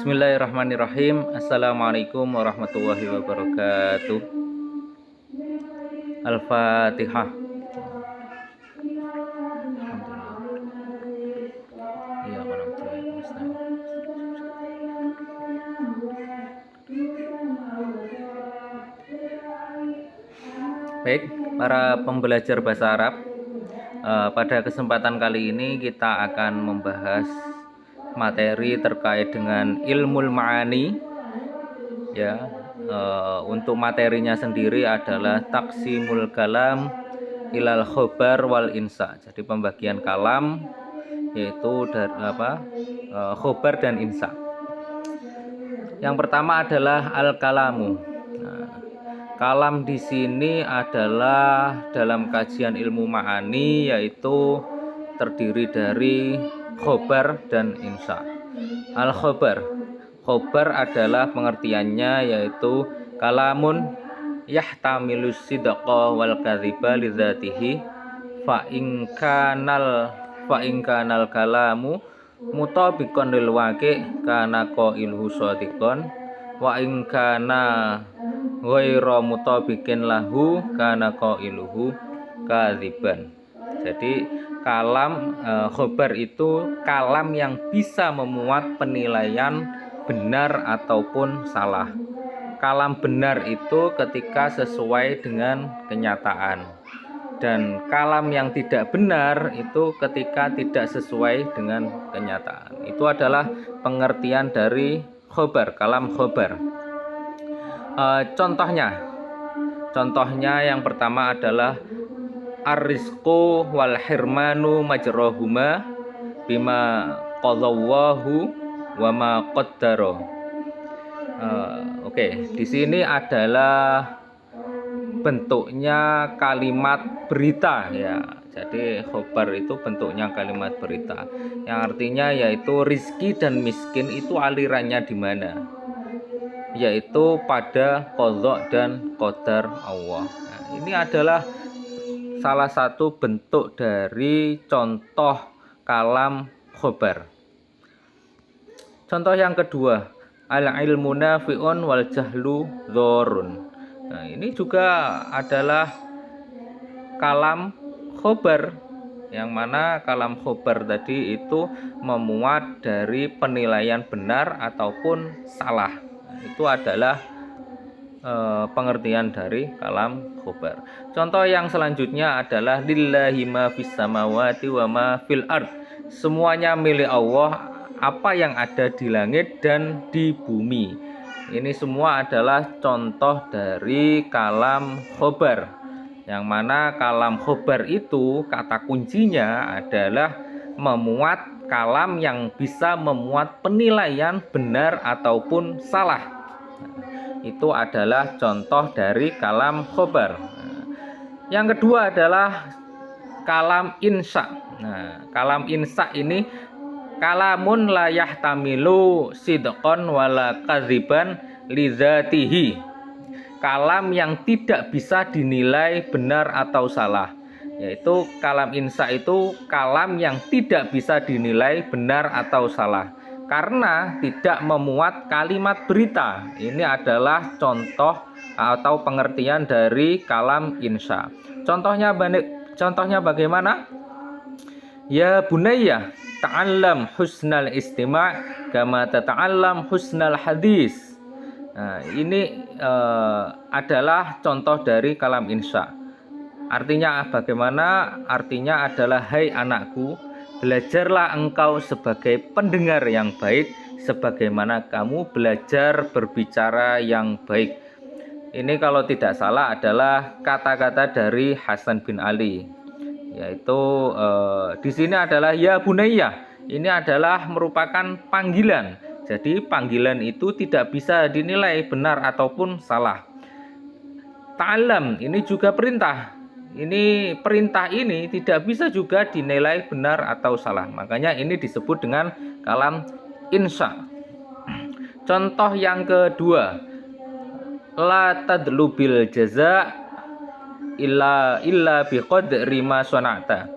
Bismillahirrahmanirrahim. Assalamualaikum warahmatullahi wabarakatuh. Al-Fatihah. Baik, para pembelajar bahasa Arab, pada kesempatan kali ini kita akan membahas materi terkait dengan ilmul ma'ani. Ya, untuk materinya sendiri adalah taqsimul kalam ilal khobar wal insa. Jadi pembagian kalam yaitu dari khobar dan insa. Yang pertama adalah al-kalamu. Kalam di sini adalah dalam kajian ilmu ma'ani yaitu terdiri dari khobar dan insa. Al-khobar adalah pengertiannya yaitu kalamun yahtamilus sidqa wal kadhiba lidzatihi fa in kanal kalamu mutabiqan lil waqi' kana qailhu shadiqan wa in kana ghairu mutabiqin lahu kana qailuhu kadziban. Jadi kalam khobar itu kalam yang bisa memuat penilaian benar ataupun salah. Kalam benar itu ketika sesuai dengan kenyataan, dan kalam yang tidak benar itu ketika tidak sesuai dengan kenyataan. Itu adalah pengertian dari khobar, kalam khobar. Contohnya yang pertama adalah ar-rizqu wal hirmanu majrohuma bima qadallahu wa ma qaddara. Di sini adalah bentuknya kalimat berita ya. Jadi khobar itu bentuknya kalimat berita yang artinya yaitu rizki dan miskin itu alirannya di mana? Yaitu pada qadha dan qadar Allah. Nah, ini adalah salah satu bentuk dari contoh kalam khobar. Contoh yang kedua, al-ilmu nafi'un wal jahlu dhorun. Nah, ini juga adalah kalam khobar, yang mana kalam khobar tadi itu memuat dari penilaian benar ataupun salah. Nah, itu adalah pengertian dari kalam khobar. Contoh yang selanjutnya adalah lillahi ma fis samawati wa ma fil ard. Semuanya milik Allah, apa yang ada di langit dan di bumi. Ini semua adalah contoh dari kalam khobar, yang mana kalam khobar itu kata kuncinya adalah memuat kalam yang bisa memuat penilaian benar ataupun salah. Itu adalah contoh dari kalam khobar. Yang kedua adalah kalam insa. Nah, kalam insa ini kalamun la yahtamilu sidqan wala kadziban lidzatihi. Kalam yang tidak bisa dinilai benar atau salah. Yaitu kalam insa itu kalam yang tidak bisa dinilai benar atau salah karena tidak memuat kalimat berita. Ini adalah contoh atau pengertian dari kalam insa. Contohnya bagaimana? Ya bunayya ta'allam husnal istima' kama tata'allam husnal hadis. Nah, ini adalah contoh dari kalam insa. Artinya bagaimana? Artinya adalah, hai anakku, belajarlah engkau sebagai pendengar yang baik sebagaimana kamu belajar berbicara yang baik. Ini kalau tidak salah adalah kata-kata dari Hasan bin Ali, yaitu di sini adalah ya bunayya. Ini adalah merupakan panggilan. Jadi panggilan itu tidak bisa dinilai benar ataupun salah. Ta'allam ini juga perintah. Ini perintah ini tidak bisa juga dinilai benar atau salah. Makanya ini disebut dengan kalam insa. Contoh yang kedua, la tadlubil jaza illa biqadri ma sana'ta.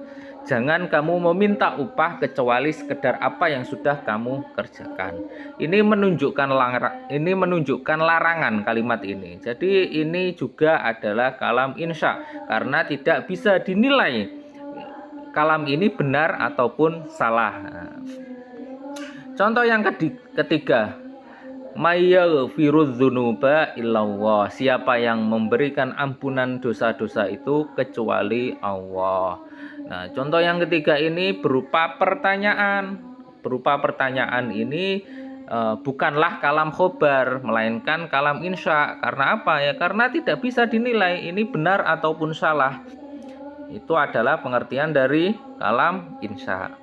Jangan kamu meminta upah kecuali sekedar apa yang sudah kamu kerjakan. Ini menunjukkan larangan kalimat ini. Jadi ini juga adalah kalam insya, karena tidak bisa dinilai kalam ini benar ataupun salah. Contoh yang ketiga, mayaghfirudzunuba illallah. Siapa yang memberikan ampunan dosa-dosa itu kecuali Allah. Nah, contoh yang ketiga ini berupa pertanyaan. Berupa pertanyaan ini bukanlah kalam khobar, melainkan kalam insya. Karena apa ya? Karena tidak bisa dinilai ini benar ataupun salah. Itu adalah pengertian dari kalam insya.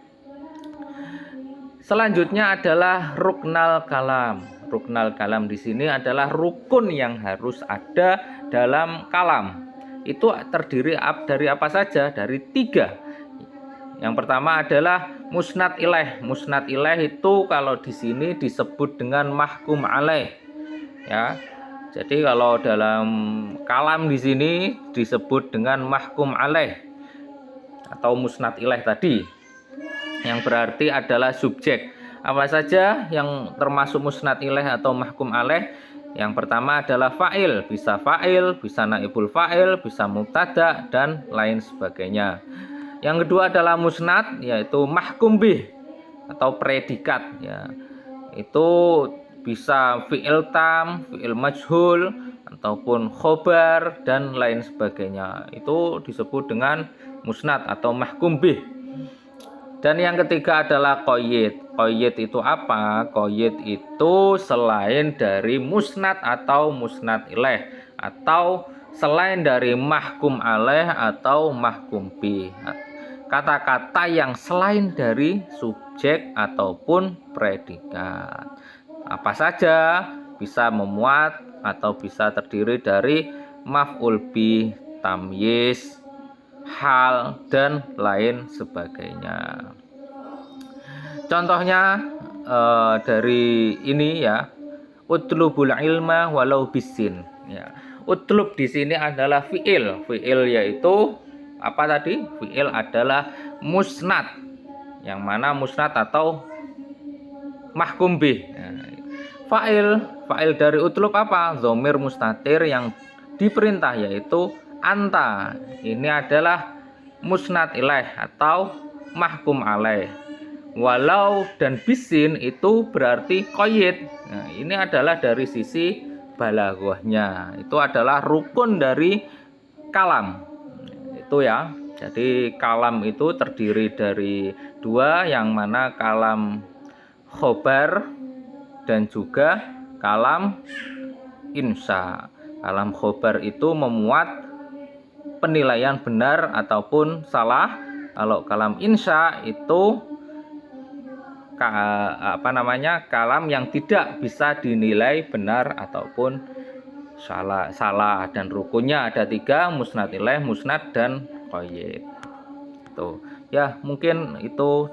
Selanjutnya adalah ruknal kalam. Ruknal kalam di sini adalah rukun yang harus ada dalam kalam. Itu terdiri dari apa saja? Dari 3. Yang pertama adalah musnad ilaih. Musnad ilaih itu kalau di sini disebut dengan mahkum alaih. Ya. Jadi kalau dalam kalam di sini disebut dengan mahkum alaih atau musnad ilaih tadi, yang berarti adalah subjek. Apa saja yang termasuk musnad ilaih atau mahkum alaih? Yang pertama adalah fa'il, bisa naibul fa'il, bisa mubtada dan lain sebagainya. Yang kedua adalah musnad, yaitu mahkum bih atau predikat ya. Itu bisa fi'il tam, fi'il majhul ataupun khobar dan lain sebagainya. Itu disebut dengan musnad atau mahkum bih. Dan yang ketiga adalah qayyid. Qayyid itu apa? Qayyid itu selain dari musnad atau musnad ilaih, atau selain dari mahkum alaih atau mahkum bih. Kata-kata yang selain dari subjek ataupun predikat. Apa saja bisa memuat atau bisa terdiri dari maf'ul bih, tamyiz, hal dan lain sebagainya. Contohnya dari ini ya, utlubul ilma walau bisin ya. Utlub di sini adalah fi'il. Fi'il yaitu apa tadi? Fi'il adalah musnad. Yang mana musnad atau mahkum bih. Fa'il dari utlub apa? Dhamir mustatir yang diperintah yaitu anta. Ini adalah musnad ilaih atau mahkum alaih. Walau dan bisin itu berarti qayyid. Nah, ini adalah dari sisi balaghahnya. Itu adalah rukun dari kalam. Itu ya. Jadi kalam itu terdiri dari 2, yang mana kalam khobar dan juga kalam insya. Kalam khobar itu memuat penilaian benar ataupun salah. Kalau kalam insya itu kalam yang tidak bisa dinilai benar ataupun salah. Dan rukunnya ada 3, musnad ilaih, musnad dan qayyid. Tuh ya, mungkin itu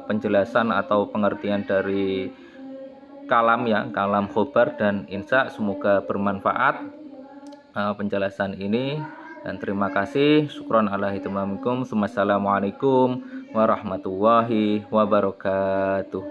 penjelasan atau pengertian dari kalam ya, kalam khobar dan insya. Semoga bermanfaat penjelasan ini, dan terima kasih. Syukron ala hitimamikum. Wassalamualaikum warahmatullahi wabarakatuh.